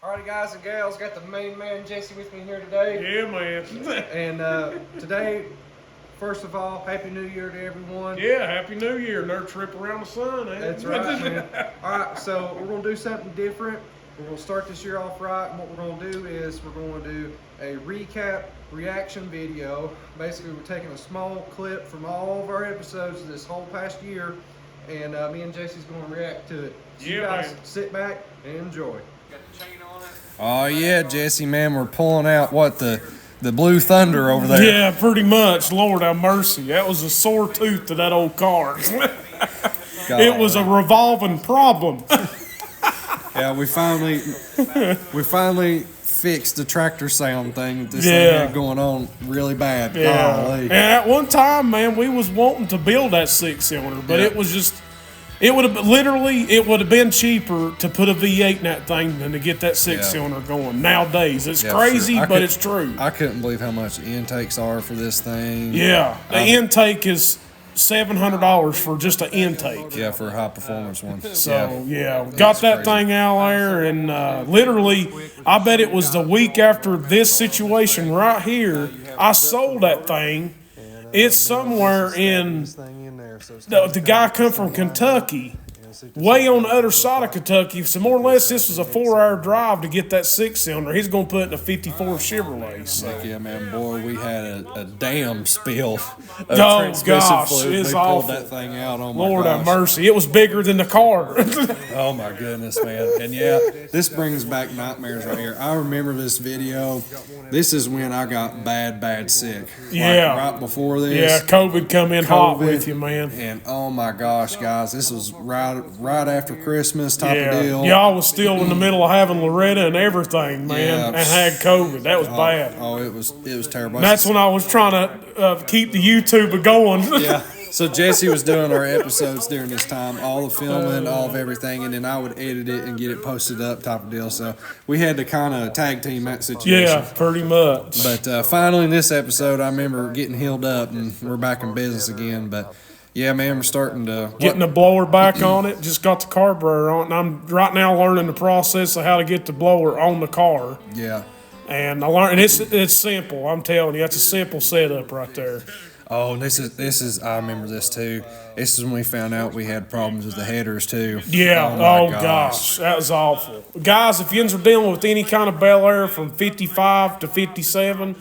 Alrighty, guys and gals, got the main man Jesse with me here today. Yeah, man. And today, first of all, Happy New Year to everyone. Yeah, Happy New Year. Another trip around the sun, eh? That's right, man. Alright, so we're going to do something different. We're going to start this year off right, and what we're going to do is we're going to do a recap reaction video. Basically, we're taking a small clip from all of our episodes this whole past year, and me and Jesse's going to react to it. So you guys sit back and enjoy. Got the chain on it. Oh yeah, Jesse, man, we're pulling out what the Blue Thunder over there. Yeah, pretty much. Lord have mercy. That was a sore tooth to that old car. It was a revolving problem. Yeah, we finally fixed the tractor sound thing. This thing had going on really bad. Yeah. Golly. And at one time, man, we was wanting to build that 6-cylinder, but it was just, it would have been cheaper to put a V8 in that thing than to get that 6-cylinder going. Nowadays, it's crazy, but it's true. I couldn't believe how much the intakes are for this thing. Yeah, the intake is $700 for just an intake. Yeah, for a high performance one. So got that thing out there, and literally, I bet it was the week after this situation right here, I sold that thing. It's somewhere in the guy come from Kentucky, way on the other side of Kentucky. So more or less, this was a 4-hour drive to get that 6-cylinder. He's going to put it in a 54 Chevrolet. So. Heck yeah, man, boy, we had a damn spill of transmission fluid. It's we awful. pulled that thing out. Oh my Lord gosh. have mercy. It was bigger than the car. Oh my goodness, man. And yeah, this brings back nightmares right here. I remember this video. This is when I got bad sick. Yeah. Like right before this. Yeah, COVID come in hot with you, man. And oh my gosh, guys, this was right after Christmas type of deal. Y'all was still in the middle of having Loretta and everything, man, and had COVID. That was bad. Oh, it was terrible. And that's when I was trying to keep the YouTube going. Yeah. So Jesse was doing our episodes during this time, all the filming, all of everything, and then I would edit it and get it posted up type of deal. So we had to kind of tag team that situation. Yeah, pretty much. But finally in this episode, I remember getting healed up and we're back in business again. But yeah, man, we're starting to... Getting the blower back on it, just got the carburetor on it, and I'm right now learning the process of how to get the blower on the car. Yeah. And I learned, and it's simple, I'm telling you, that's a simple setup right there. Oh, this is. I remember this too. This is when we found out we had problems with the headers too. Yeah. Oh gosh, that was awful. Guys, if you are dealing with any kind of Bel Air from 55 to 57,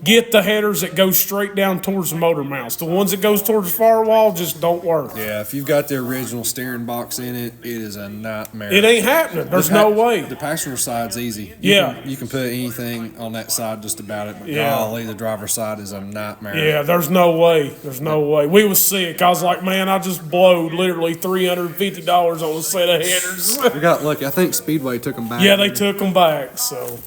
get the headers that go straight down towards the motor mounts. The ones that goes towards the firewall just don't work. Yeah, if you've got the original steering box in it, it is a nightmare. It ain't happening. There's no way. The passenger side's easy. You can put anything on that side just about it. But golly, the driver's side is a nightmare. Yeah, there's no way. There's no way. We was sick. I was like, man, I just blowed literally $350 on a set of headers. We got lucky. I think Speedway took them back. Yeah, they took them back, so...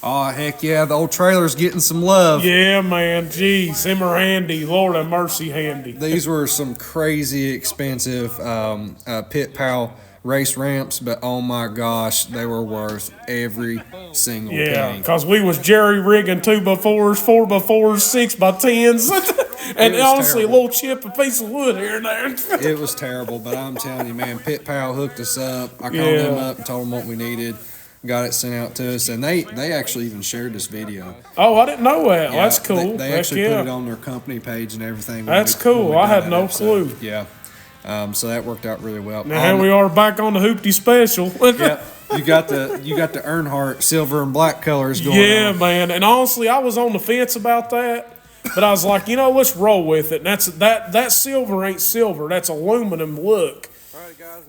Oh, heck yeah, the old trailer's getting some love. Yeah, man, geez, them are handy. Lord have mercy, handy. These were some crazy expensive Pit Pal race ramps, but oh my gosh, they were worth every single penny. Yeah, because we was jerry-rigging 2x4s, 4x4s, 6x10s, and honestly, terrible. A little chip, a piece of wood here and there. It was terrible, but I'm telling you, man, Pit Pal hooked us up. I called them up and told them what we needed. Got it sent out to us, and they actually even shared this video. Oh, I didn't know that. Yeah, that's cool. They actually put it on their company page and everything. That's cool. I had no clue. Yeah, so that worked out really well. Now here we are back on the Hoopty Special. Yeah, you got the Earnhardt silver and black colors going on. Yeah, man. And honestly, I was on the fence about that, but I was like, let's roll with it. And that silver ain't silver. That's aluminum look.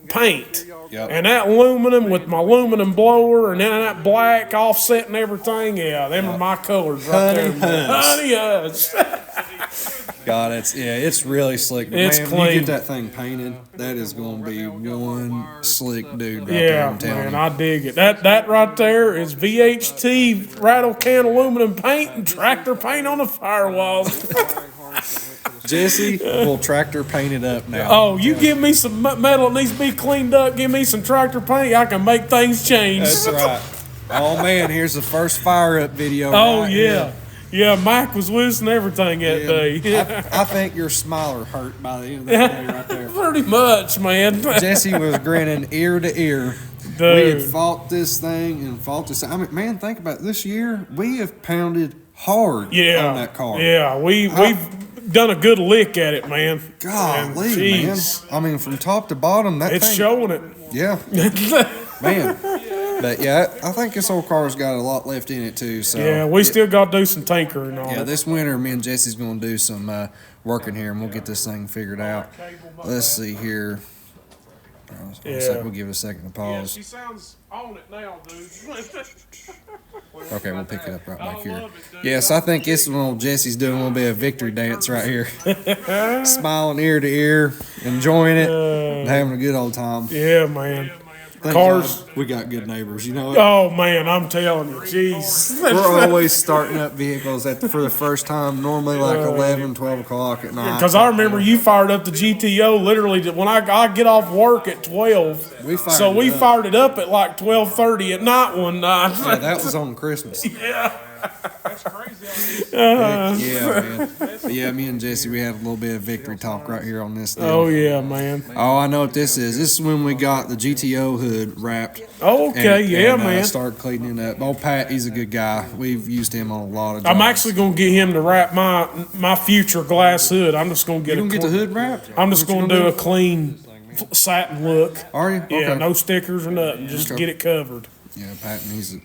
Paint. Yep. And that aluminum with my aluminum blower and then that black offset and everything, them are my colors right there. Honey Hush. God, it's really slick. But it's man, clean. When you get that thing painted, that is going to be one slick dude right there. I'm telling you. I dig it. That right there is VHT rattle can aluminum paint and tractor paint on the firewalls. Jesse will tractor paint it up now. Oh, you give me some metal that needs to be cleaned up, give me some tractor paint, I can make things change. That's right. Oh, man, here's the first fire-up video. Oh, right yeah. Yeah, Mike was losing everything that day. I think your smiler hurt by the end of that day right there. Pretty much, man. Jesse was grinning ear to ear. We had Dude. fought this thing and fought this. I mean, man, think about it. This year. We have pounded hard Yeah. on that car. Yeah, we've done a good lick at it, man. Golly, And, man. jeez, I mean, from top to bottom, that it's thing. showing it. Yeah, man. But yeah, I think this old car's got a lot left in it too. So Yeah, we still got to do some tinkering on yeah, it. this winter, me and Jesse's gonna do some working here, and we'll get this thing figured out. Let's see here. Yeah. We'll give it a second to Yeah, pause. she sounds on it now, dude. Okay, we'll pick it up right back here. Yes, I think this one, Jesse's doing a little bit of victory dance right here. Smiling ear to ear, enjoying it, and having a good old time. Yeah, man. Thank Cars. God we got good neighbors, you know what? Oh, man, I'm telling you. Jeez. We're always starting up vehicles for the first time, normally like 11, 12 o'clock at night. Because I remember you fired up the GTO literally when I get off work at 12. We fired So it we up. fired it up at like 12:30 at night one night. Yeah, that was on Christmas. Yeah. Yeah, man. But yeah, me and Jesse, we had a little bit of victory talk right here on this thing. Oh, yeah, man. Oh, I know what this is. This is when we got the GTO hood wrapped. Oh, okay, yeah, and, man. Started cleaning it up. Old Pat, he's a good guy. We've used him on a lot of jobs. I'm actually going to get him to wrap my future glass hood. I'm just going to get You gonna get the hood wrapped? I'm just What you going to do a clean satin look. Are you? Yeah, Okay. no stickers or nothing. Just Okay. get it covered. Yeah, Pat, he's a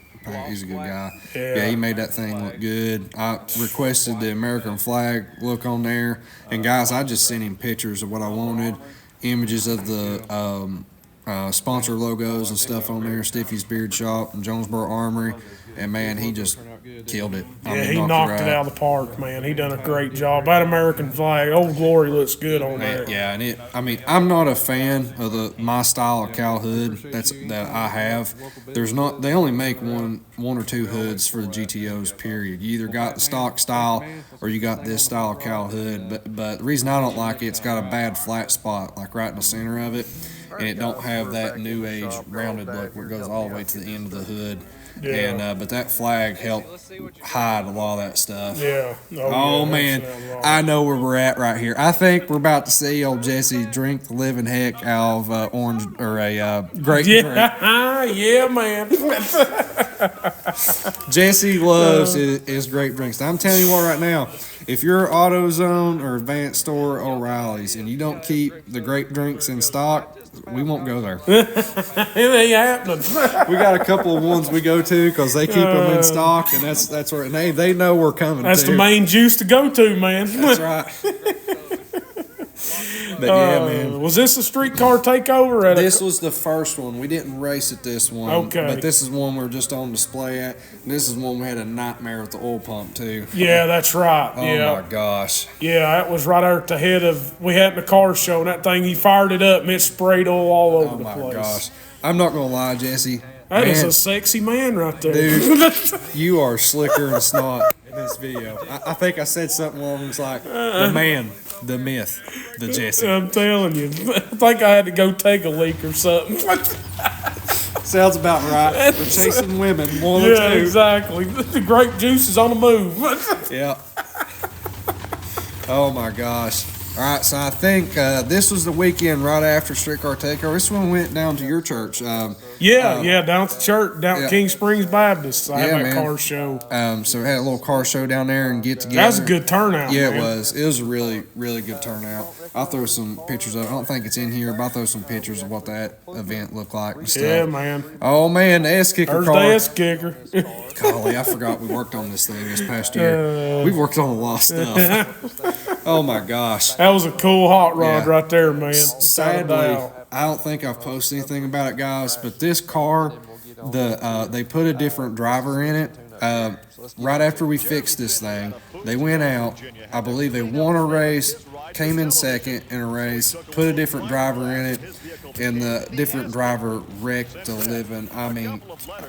good guy. Yeah. He made that thing look good. I requested the American flag look on there, and guys, I just sent him pictures of what I wanted, images of the sponsor logos and stuff on there. Stiffy's Beard Shop and Jonesborough Armory, and man, he just killed it. Yeah, he knocked it out of the park, man. He done a great job. That American flag, Old Glory looks good on there. Yeah, and I'm not a fan of my style of cow hood that I have. They only make one or two hoods for the GTOs, period. You either got the stock style or you got this style of cow hood. But the reason I don't like it's got a bad flat spot, like right in the center of it, and it don't have that new age rounded look where it goes all the way to the end of the hood. Yeah. And but that flag helped hide a lot of that stuff. Yeah. Oh yeah, man, that's not wrong. I know where we're at right here. I think we're about to see old Jesse drink the living heck out of orange or a grape drink. Yeah, yeah, man. Jesse loves his grape drinks. I'm telling you what, right now, if you're AutoZone or Advanced Store or O'Reilly's and you don't keep the grape drinks in stock, we won't go there. It ain't happening. We got a couple of ones we go to because they keep them in stock, and that's where they know we're coming. That's to. the main juice to go to, man. That's right. But yeah, man. Was this a streetcar takeover? This was the first one. We didn't race at this one. Okay. But this is one we're just on display at. And this is one we had a nightmare with the oil pump too. Yeah, that's right. Oh yeah. my gosh. Yeah, that was right there at the head of. We had the car show, and that thing, he fired it up, and it sprayed oil all over Oh the my place. gosh. I'm not gonna lie, Jesse. That is Man, a sexy man right there. Dude. You are slicker than snot in this video. I think I said something along those like the man, the myth, the Jesse. I'm telling you. I think I had to go take a leak or something. Sounds about right. We're chasing women. One or Yeah, two. exactly. The grape juice is on the move. Yeah. Oh my gosh. All right, so I think this was the weekend right after Streetcar Takeover. This one went down to your church. Yeah, down at the church, down yeah. at King Springs Baptist. I had Yeah, that man. car show. So we had a little car show down there and get together. That was a good turnout. Yeah, man. it was. It was a really, really good turnout. I'll throw some pictures of it. I don't think it's in here, but I'll throw some pictures of what that event looked like and stuff. Yeah, man. Oh, man, the S-Kicker There's car. the S kicker. Golly, I forgot we worked on this thing this past year. We've worked on a lot of stuff. Oh, my gosh. That was a cool hot rod Yeah. right there, man. Sadly, Without a doubt. I don't think I've posted anything about it, guys. But this car, they put a different driver in it. Right after we fixed this thing, they went out. I believe they won a race, came in second in a race, put a different driver in it, and the different driver wrecked the living. I mean,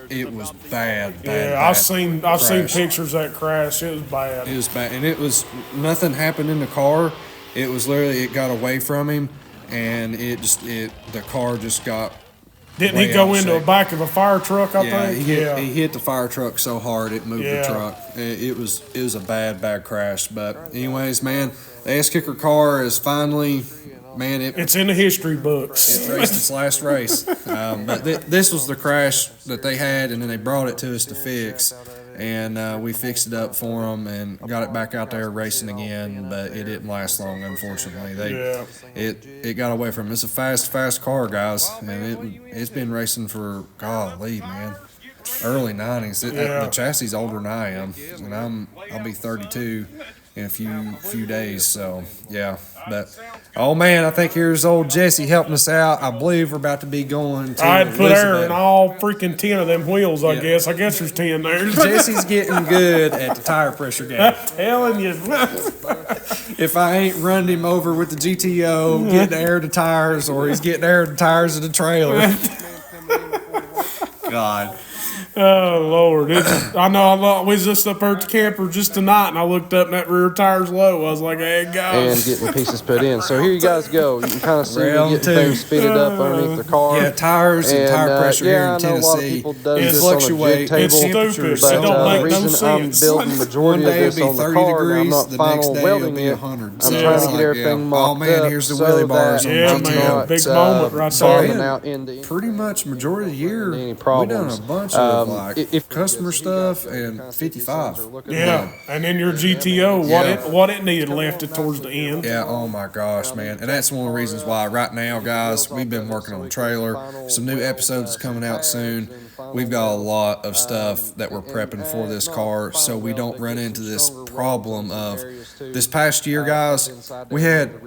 it was bad. Yeah, I've seen pictures of that crash. It was bad. It was bad, and it was nothing happened in the car. It was literally it got away from him, and the car just got. Didn't way he go out of into the shape. back of a fire truck? I Yeah, think. he hit the fire truck so hard it moved Yeah. the truck. It was a bad crash. But anyways, man, the S Kicker car is finally man, it's in the history books. it raced its last race. But this was the crash that they had, and then they brought it to us to fix. And we fixed it up for them and got it back out there racing again, but it didn't last long, unfortunately. It got away from them. It's a fast car, guys, and it's been racing for, golly, man, early 90s. The chassis is older than I am, and I'll be 32 in a few days. So yeah, but oh man, I think here's old Jesse helping us out. I believe we're about to be going to I had to put air Elizabeth. in all freaking 10 of them wheels. I guess there's 10 there. Jesse's getting good at the tire pressure game. I'm telling you. If I ain't running him over with the GTO, getting air to tires, or he's getting air to tires of the trailer. God. Oh Lord! I know. We was just up there at the camper just tonight, and I looked up and that rear tire's low. I was like, "Hey guys!" And getting the pieces put in. So here you guys go. You can kind of see me getting things speeded up underneath the car. Yeah, tires and tire pressure here in Tennessee. I know a lot of people does It this on a jig fluctuates. table. It's stupid. But It don't make no reason I'm sense. building majority One day of this it'll be on the 30 car, and I'm degrees, not the next final day it'll welding be it. 100. I'm So trying it's to get like, everything yeah. mocked Oh man, up here's the so wheelie bars on that Yeah, GTO. man, not, big moment right there. burning out into Pretty much majority of the year, any we done problems. a bunch of like If customer stuff and 55. Yeah, and then your GTO, what it needed left it towards the end. Yeah, oh my gosh, man. And that's one of the reasons why right now, guys, we've been working on the trailer. Some new episodes coming out soon. We've got a lot of stuff that we're prepping for this car so we don't run into this problem of this past year, guys. We had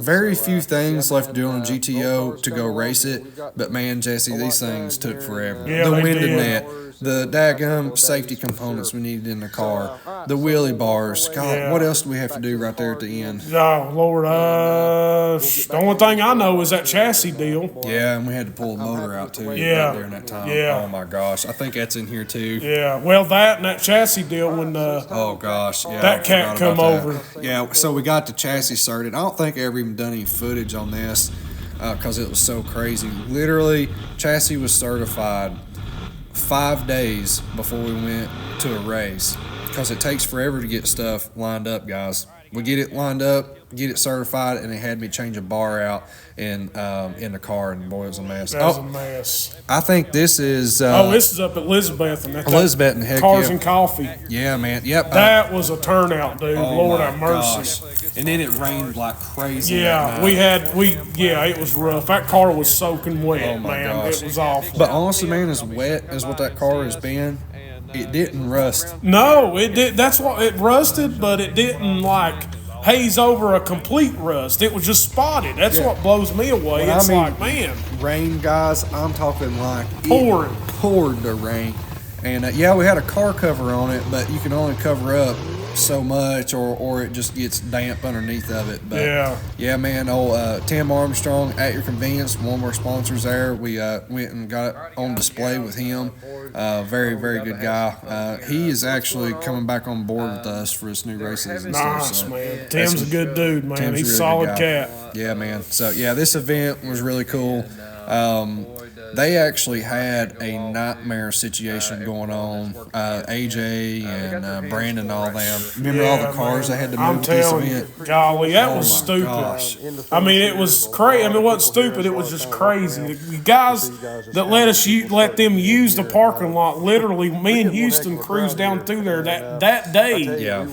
very few things left to do on a GTO to go race it, but man, Jesse, these things took forever. Yeah, The they window did. net, the daggum safety components we needed in the car, the wheelie bars. God, Yeah. what else do we have to do right there at the end? Oh Lord, the only thing I know is that chassis deal. Yeah, and we had to pull the motor out too Yeah. right during that time. Yeah. Oh my gosh, I think that's in here too. Yeah, well that and that chassis deal when Oh gosh, yeah. That I cat forgot come about over. that. Yeah, so we got the chassis started. I don't think I ever even done any footage on this because it was so crazy. Literally, chassis was certified 5 days before we went to a race because it takes forever to get stuff lined up, guys. We get it lined up, get it certified, and they had me change a bar out in the car, and boy, it was a mess. that was a mess. I think this is This is up at Elizabeth and Elizabeth and heck Cars yeah. and Coffee. Yeah, man. Yep. That was a turnout, dude. Oh Lord my have mercy. gosh. And then it rained like crazy. Yeah, that night. it was rough. That car was soaking wet, Oh my man. gosh. It was awful. But honestly, man, as wet as what that car has been, it didn't rust. No, it did. That's what it rusted, but it didn't like haze over a complete rust. It was just spotted. That's what blows me away. When I It's mean like, man, Rain, guys, I'm talking like it Pouring. poured the rain. And yeah, we had a car cover on it, but you can only cover up so much or it just gets damp underneath of it. But Yeah. man, old Tim Armstrong at your convenience, one of our sponsors there. We went and got it on display with him. Very, very good guy. He is actually coming back on board with us for his new race season stuff. nice, So man. Tim's a good dude, man. Tim's a He's a really solid good guy. cat. Yeah, man. So yeah, this event was really cool. They actually had a nightmare situation going on. AJ and Brandon, all them. Remember all the cars they had to I'm move to this telling you, event? golly, that Oh was my stupid. gosh. I mean, it was crazy. I mean, it wasn't stupid. It was just crazy. The guys that let them use the parking lot, literally, me and Houston cruised down through there that day. Yeah.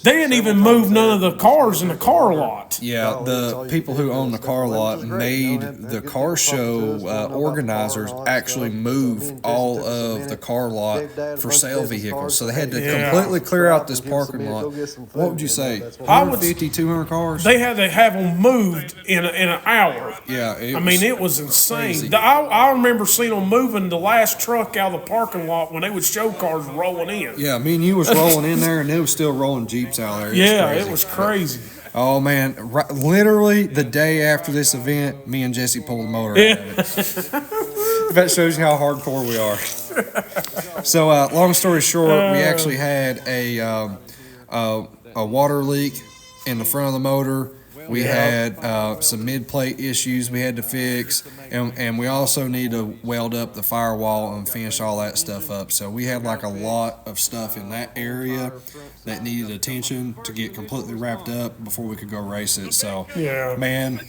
They didn't even move none of the cars in the car lot. Yeah, the people who own the car lot made the car show organizers actually move all of the car lot for sale vehicles. So they had to completely clear out this parking lot. What would you say? 150, 200 cars? They had to have them moved in an hour. Yeah. It was insane. crazy. I remember seeing them moving the last truck out of the parking lot when they would show cars rolling in. Yeah, me and you was rolling in there, and it was still rolling Jeeps out there. It was crazy. Oh man! Literally the day after this event, me and Jesse pulled the motor out of it. That shows you how hardcore we are. So, long story short, we actually had a water leak in the front of the motor. We had some mid-plate issues we had to fix, and we also need to weld up the firewall and finish all that stuff up. So we had like a lot of stuff in that area that needed attention to get completely wrapped up before we could go race it. So, Yeah. man,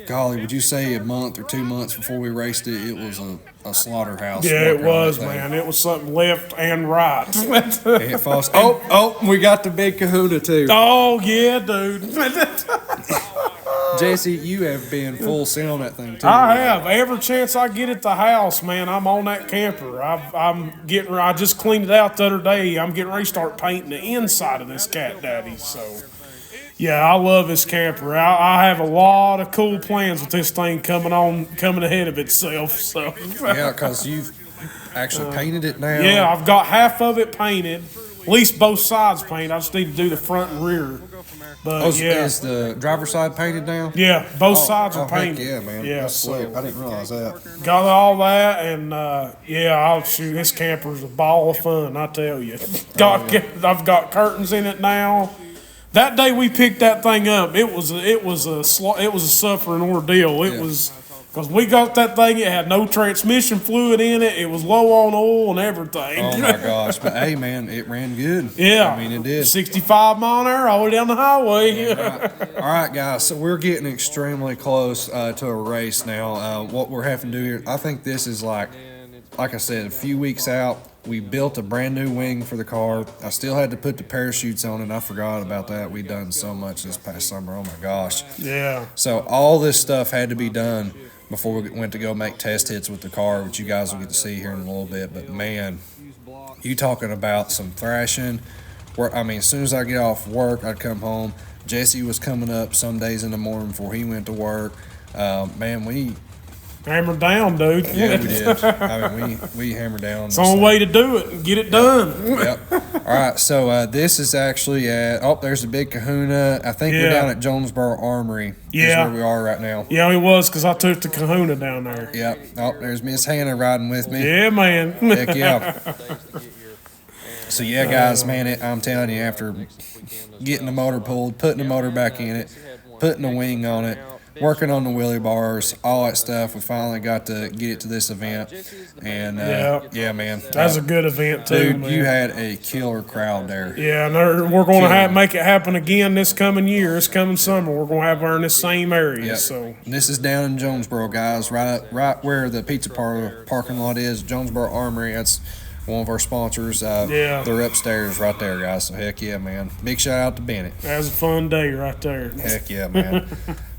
golly, would you say a month or 2 months before we raced it, it was a slaughterhouse? Yeah, it working on was, that thing. man. It was something left and right. It falls. Oh, we got the big kahuna too. Oh, yeah, dude. Jesse, you have been full sale on that thing too. I have. Every chance I get at the house, man, I'm on that camper. I just cleaned it out the other day. I'm getting ready to start painting the inside of this cat daddy. So, yeah, I love this camper. I have a lot of cool plans with this thing coming ahead of itself. So, Yeah, because you've actually painted it now. yeah, I've got half of it painted. At least both sides painted. I just need to do the front and rear. But Oh, yeah, is the driver's side painted now? yeah, both sides are heck painted. yeah, man. Yeah, That's slick. so I didn't realize that. got all that, and yeah, I'll shoot. This camper's a ball of fun, I tell you. I've got curtains in it now. That day we picked that thing up, it was a suffering ordeal. It was. Because we got that thing, it had no transmission fluid in it. It was low on oil and everything. Oh my gosh! But hey, man, it ran good. Yeah. I mean, it did. 65 mile an hour all the way down the highway. All right, guys. So we're getting extremely close to a race now. What we're having to do here, I think this is like I said, a few weeks out. We built a brand new wing for the car. I still had to put the parachutes on it. I forgot about that. We've done so much this past summer. Oh my gosh. Yeah. So all this stuff had to be done before we went to go make test hits with the car, which you guys will get to see here in a little bit. But man, you talking about some thrashing. As soon as I get off work, I'd come home. Jesse was coming up some days in the morning before he went to work. Man, we Hammer down, dude. yeah, we did. We hammered down. It's the only way to do it and get it done. Yep. All right, so this is actually at, there's a big kahuna. I think we're down at Jonesborough Armory. Yeah. Is where we are right now. Yeah, it was because I took the kahuna down there. Yep. Oh, there's Miss Hannah riding with me. Yeah, man. Heck yeah. So yeah, guys, man, I'm telling you, after getting the motor pulled, putting the motor back in it, putting the wing on it, working on the wheelie bars, all that stuff, we finally got to get it to this event. And yeah, man, That's a good event too, dude. man. You had a killer crowd there. Yeah, and we're going to make it happen again this coming year, this coming summer. We're going to have her in the same area. Yep. So And this is down in Jonesboro, guys, right where the pizza parlor parking lot is. Jonesboro Armory. That's one of our sponsors. Yeah. They're upstairs right there, guys. So heck yeah, man. Big shout out to Bennett. that was a fun day right there. Heck yeah, man.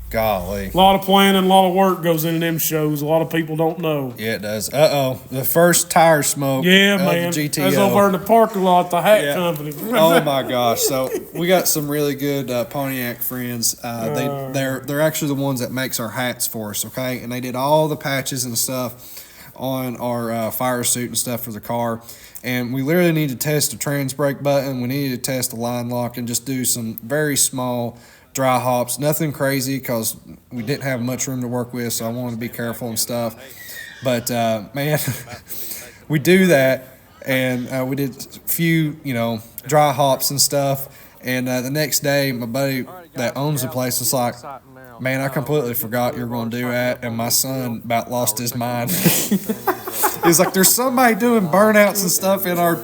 Golly. A lot of planning, a lot of work goes into them shows. A lot of people don't know. Yeah, it does. The first tire smoke. Yeah, of man. The GTO. That's over in the parking lot at the hat company. Oh my gosh! So we got some really good Pontiac friends. They're actually the ones that makes our hats for us. Okay, and they did all the patches and stuff on our fire suit and stuff for the car. And we literally need to test the trans brake button. We need to test the line lock and just do some very small dry hops. Nothing crazy because we didn't have much room to work with, so I wanted to be careful and stuff. But man, we do that, and we did a few, dry hops and stuff. And the next day, my buddy that owns the place was like, "Man, I completely forgot you were going to do that," and my son about lost his mind. He's like, "There's somebody doing burnouts and stuff in our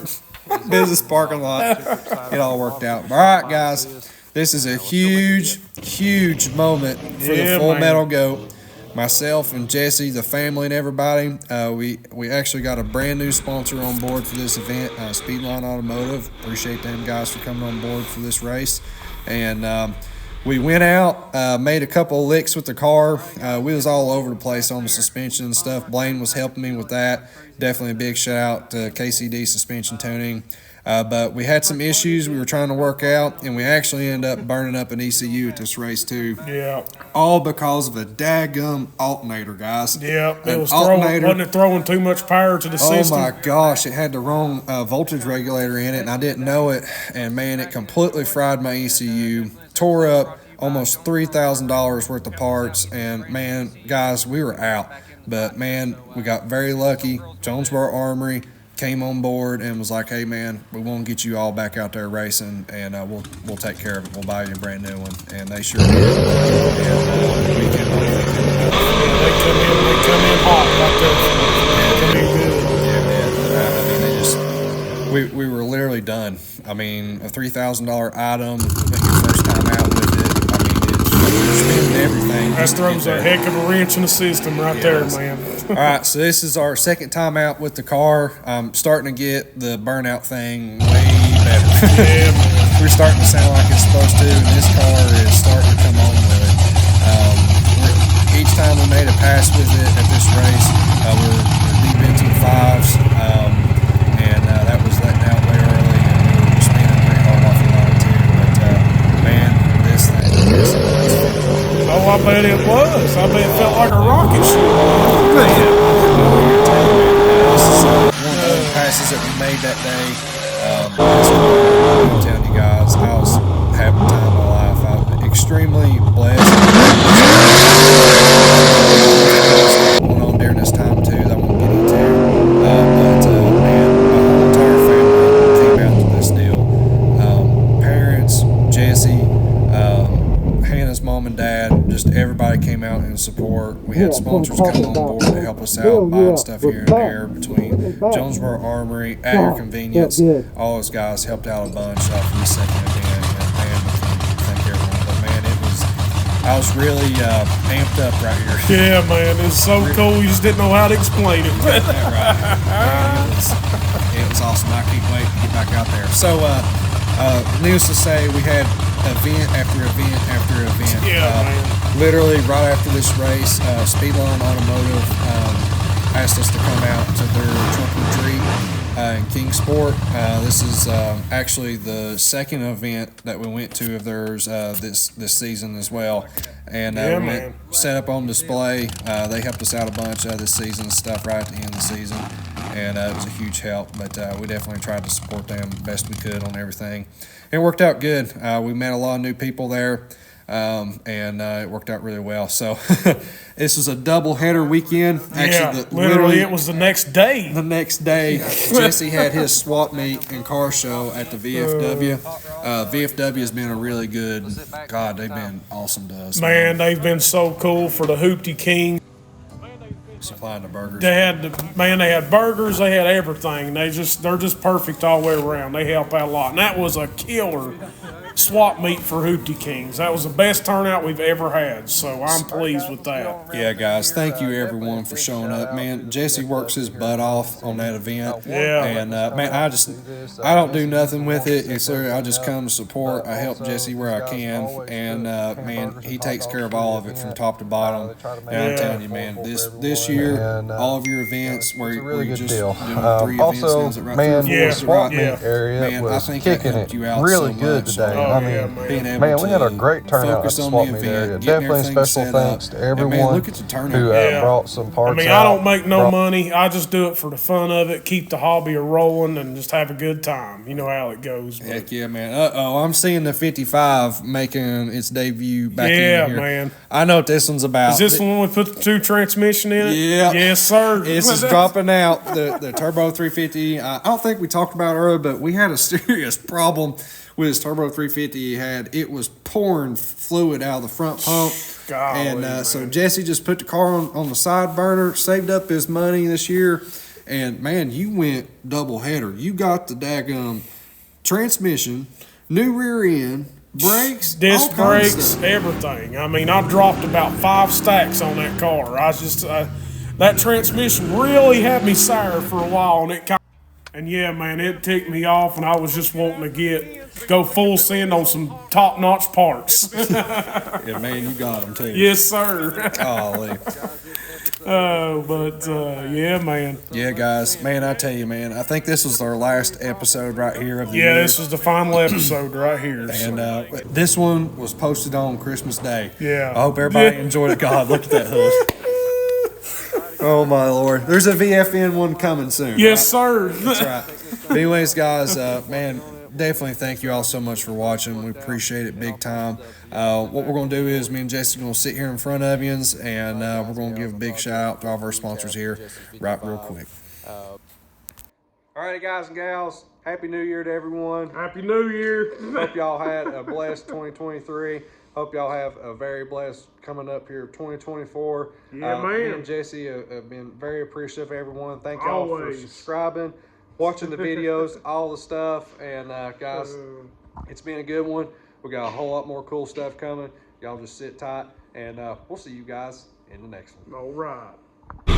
business parking lot." It all worked out. All right, guys. This is a huge, huge moment for the Full Metal Goat. Myself and Jesse, the family, and everybody. We actually got a brand new sponsor on board for this event, Speedline Automotive. Appreciate them guys for coming on board for this race. And we went out, made a couple of licks with the car. We was all over the place on the suspension and stuff. Blaine was helping me with that. Definitely a big shout out to KCD Suspension Tuning. But we had some issues we were trying to work out, and we actually ended up burning up an ECU at this race too. Yeah. All because of a daggum alternator, guys. Yeah. An Wasn't it throwing too much power to the system? Oh my gosh, it had the wrong voltage regulator in it, and I didn't know it. And man, it completely fried my ECU, tore up almost $3,000 worth of parts, and man, guys, we were out. But man, we got very lucky. Jonesboro Armory came on board and was like, "Hey man, we want to get you all back out there racing, and we'll take care of it. We'll buy you a brand new one." And they sure did. And we came They come in hot right there. They come in good. Yeah, man. I mean, they just we were literally done. I mean, a $3,000 item, but your first time out with it. I mean, it's spending everything. That throws a heck of a wrench in the system right there, man. All right, so this is our second time out with the car. I'm starting to get the burnout thing way better. Yeah, man. We're starting to sound like it's supposed to, and this car is starting to come on with it. Each time we made a pass with it at this race, we're deep into the fives, and that was letting out way early, and we were spinning pretty hard off the line too. But man, this thing is Oh, I bet it was. I bet it felt like a rocket ship. this is one of the passes that we made that day. I'm telling you guys, I was having the time of my life. I'm extremely blessed. Going on during this time too, that I won't get into. But man, my whole entire family came out to this deal. Parents, Jesse, Hannah's mom and dad, just everybody came out in support. We had sponsors come on board to help us out, buying stuff here and there between Jonesborough Armory, At Your Convenience. All those guys helped out a bunch for the second event. And man, thank everyone. But man, I was really amped up right here. Yeah, man, it's so cool. You just didn't know how to explain it. Right. Man, it was awesome. I can't wait to get back out there. So, needless to say, we had event after event after event. Yeah, man. Literally right after this race, Speedline Automotive asked us to come out to their trunk retreat in Kingsport. This is actually the second event that we went to of theirs this season as well. And Yeah, we man. went set up on display. They helped us out a bunch this season and stuff right at the end of the season. And it was a huge help, but we definitely tried to support them best we could on everything. It worked out good. We met a lot of new people there, and it worked out really well. So this was a double-header weekend. Actually, Yeah, literally, it was the next day. The next day, Jesse had his swap meet and car show at the VFW. VFW has been a really good, God, they've been awesome to us. Man, they've been so cool for the Hoopty King. Supplying the burgers. They had burgers, they had everything. They're just perfect all the way around. They help out a lot. And that was a killer swap meet for Hoopty Kings. That was the best turnout we've ever had. So I'm pleased with that. Yeah, guys, thank you everyone for showing up. Man, Jesse works his butt off on that event. Yeah. And man, I don't do nothing with it. It's I just come to support. I help Jesse where I can, and man, he takes care of all of it from top to bottom. And I'm telling you, man, this year, all of your events where you just doing 3 events, is it right? Man, Yeah. the swap meet Yeah. area Man, I was think that kicking helped it you out really so good much. today. Oh, I yeah, mean, man. Being able man, we had a to great turnout at focus the on swap the meet event, area. getting Definitely everything special set thanks up. to And, man, everyone look at the turnout. who Yeah. brought some parts I mean, out. I don't make no money. I just do it for the fun of it, keep the hobby rolling, and just have a good time. You know how it goes. But Heck yeah, man. I'm seeing the 55 making its debut back yeah, in here. man. I know what this one's about. Is this the one we put the 2 transmission in it? Yeah. Yes, sir. This is dropping out the Turbo 350. I don't think we talked about it earlier, but we had a serious problem with his Turbo 350 he had. It was pouring fluid out of the front pump. Golly, And so man. Jesse just put the car on the side burner, saved up his money this year. And man, you went double header. You got the daggum transmission, new rear end, brakes, Disc all kinds of brakes, stuff. everything. I mean, I dropped about 5 stacks on that car. That transmission really had me sour for a while, and yeah, man, it ticked me off, and I was just wanting to go full send on some top-notch parts. Yeah, man, you got them too. Yes, sir. Golly. Yeah, man. Yeah, guys, man, I tell you, man, I think this was our last episode right here of the Yeah, year. this was the final episode right here. And this one was posted on Christmas Day. Yeah. I hope everybody Yeah. enjoyed it. God, look at that hood. Oh, my Lord. There's a VFN one coming soon. Yes, sir. That's right. But anyways, guys, man, definitely thank you all so much for watching. We appreciate it big time. What we're going to do is me and Jesse are going to sit here in front of you, and we're going to give a big shout out to all of our sponsors here right real quick. All right, guys and gals, Happy New Year to everyone. Happy New Year. Hope y'all had a blessed 2023. Hope y'all have a very blessed coming up here 2024. Yeah, Me man. and Jesse have been very appreciative of everyone. Thank y'all for Always. subscribing, watching the videos, all the stuff. And guys, it's been a good one. We got a whole lot more cool stuff coming. Y'all just sit tight, and we'll see you guys in the next one. All right.